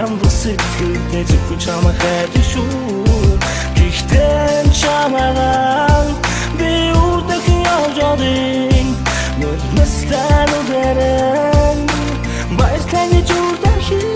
харамлах сэтгэлдээ зөвхөн чамайг хайдаг шүү. Гэхдээ чамайгаа би үрдэхэн явж одын настай нүдэрэн баярлалаа зүрдэрхий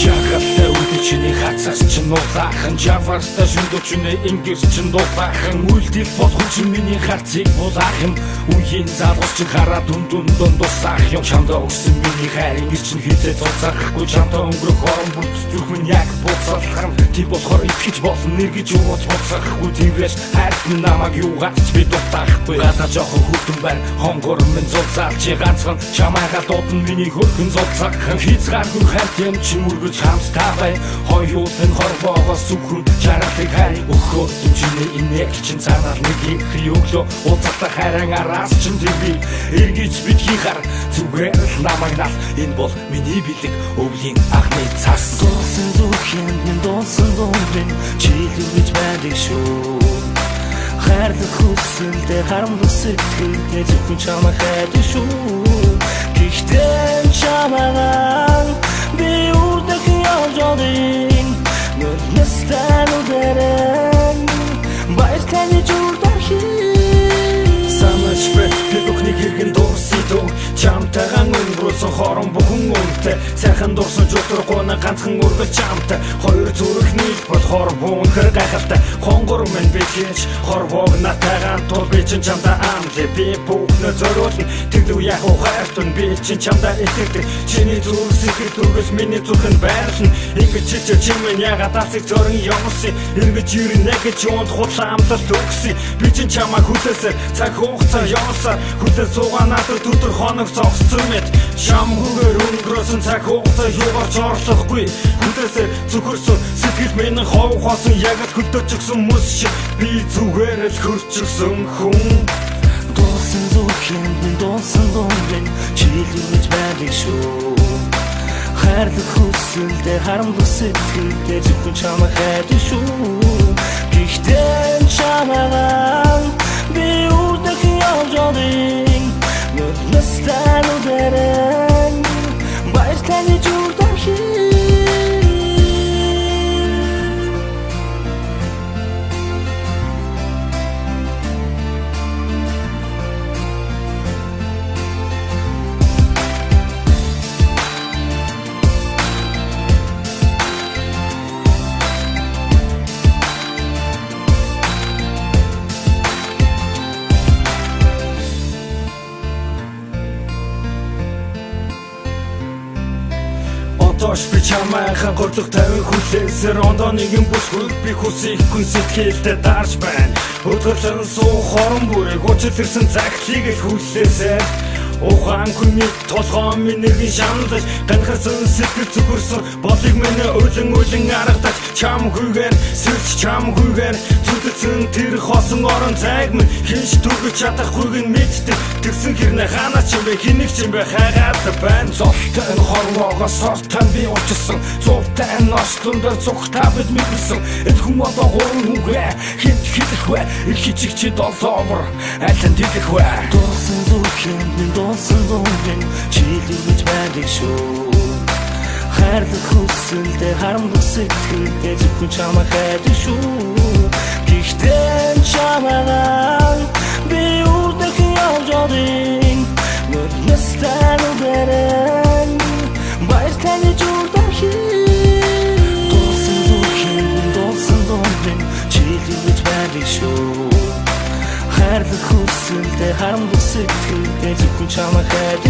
Чагатай үдчиний хацаас ч нуулаахан Жаварстай шүндүүчний ингэрч ч дуулаахан Үлдэл болох ч миний харцыг булаах юм Үеийн залгууч ч хараад дунд дусаах юм Чамдаа өгсөн миний хайр ингэрч нь хизээ цуцаахгүй Чамдаа өнгөрөх орон бүрт зүрхэн яг буцаалах юм Тийм болохоор итгэж болно нэр гэж ууц буцаахгүй Тэврээс хайрт минь намайг юугаач би дутаахгүй Гадаа жоохон хүтэн байна хонгор минь зулцаалч ганцхан Чамайгаа дуудна миний хөрхөн зулцаахан Хязгааргүй хайрт юм чи мөргөж хамстай бай Хоёулын хорвоогоос зүгхэн жаргалыг хай Өгөхөд чиний инээх чин цаанаар нэг их өглөө Уулзалтаа хайран араас чин тэрби Эргэж битгий хар зүгээр л намайг нал Энэ бол миний бэлэг өвлийн анхны цас Дуусан зүрхэн минь дуусан дундын Чийлүү гэж байдаг шүү Хайрлах хүсэлдээ харамлах сэтгэлдээ зөвхөн чамайг хайдаг шүү Гэхдээ чамайгаа би үрдэхэн явж одын настай нүдэрэн баярлалаа зүрдэрхий Санаач бэ би бүхний хэрхэн дуусах дөө Чамтайгаа өнгөрүүлсэн хорон бүхэн үнэтэй Сайхан дурсан жутрахгүй на ганцхан үргэлж чамтай Хоёр зүрхний болохоор бүнхэр гайхалтай Хонгор минь би хийж хорвоог натайгаа тул би чин чамдаа амлээ Би бүхнээ зориулна тэглүү яг ухаартун би чин чамдаа итгэдэг Чиний зүрх сэтгэл түргэж миний зүрхэнд байрлна Ингэж чимэн ягаад алсыг зорин юмсан Ингэж ирнэ гэж юунд худлаа амлалт өгсөн Би чин чамаа хүлээсээр цаг хугацаа явсаар Хүлээс суугаа надад өдөр хоног зогссон мэд Шамгүйгээр өнгөрөөсөн цаг хугацаа юугаарч орлохгүй Хүлээсээр зүгэрсэн сэтгэл минь хов хоосон Яг л хөлдөөчихсөн мөс шиг би зүгээр л хөрчихсөн хүн Дуусан зүрхэн минь дуусан дундын Чийлүү гэж байдаг шүү Хайрлах хүсэлдээ харамлах сэтгэлдээ зөвхөн чамайг хайдаг шүү Гэхдээ чамайгаа би үрдэхэн явж одын настай нүдэрэн баярлалаа зүрдэрхий Тоош би чамайхан горлох тавин хүлээсээр ондоо нэгэн бүсгүйг би хүсэх хүн сэтгэлдээ дарж байна Өдгөлөн суу хорон бүрэг училэрсэн цагтлыг л хүлээсээр Ухаан хүний толгоо минийг шаналж ганхарсан сэтгэл зүгэрсэн болыг минь үлэн аргадаж чамгүйгээр сэрч чамгүйгээр зүдэлсэн тэр хосон орон цайг минь хинч түгэж чадахгүйг нь мэддэг Тэгсэн хэрнээ ханаа ч юм бэ хэнийг ч юм бэ хайгаад байна Золтой нь хорвоогоос сортой би училсан Зовтой нь ослондор зүгтаа бид мэдсэн Энэ хүн одоо гурван хүнгээ хинт хэлэх вэ их хичиг чи долоовор айлан дэлэх вэ Дуусан зүрхэн минь дуусан дундын чийлүү гэж байдаг шүү Хайрлах хүсэлдээ харамлах сэтгэлдээ зөвхөн чамайг хайдаг шүү Гэхдээ чамайгаа би үрдэхэн явж одын настай нүдэрэн баярлалаа зүрдэрхий Дуусан зүрхэн минь дуусан дундын чийлүү гэж байдаг шүү Хайрлах хүсэлдээ харамлах сэтгэлдээ зөвхөн чамайг хайдаг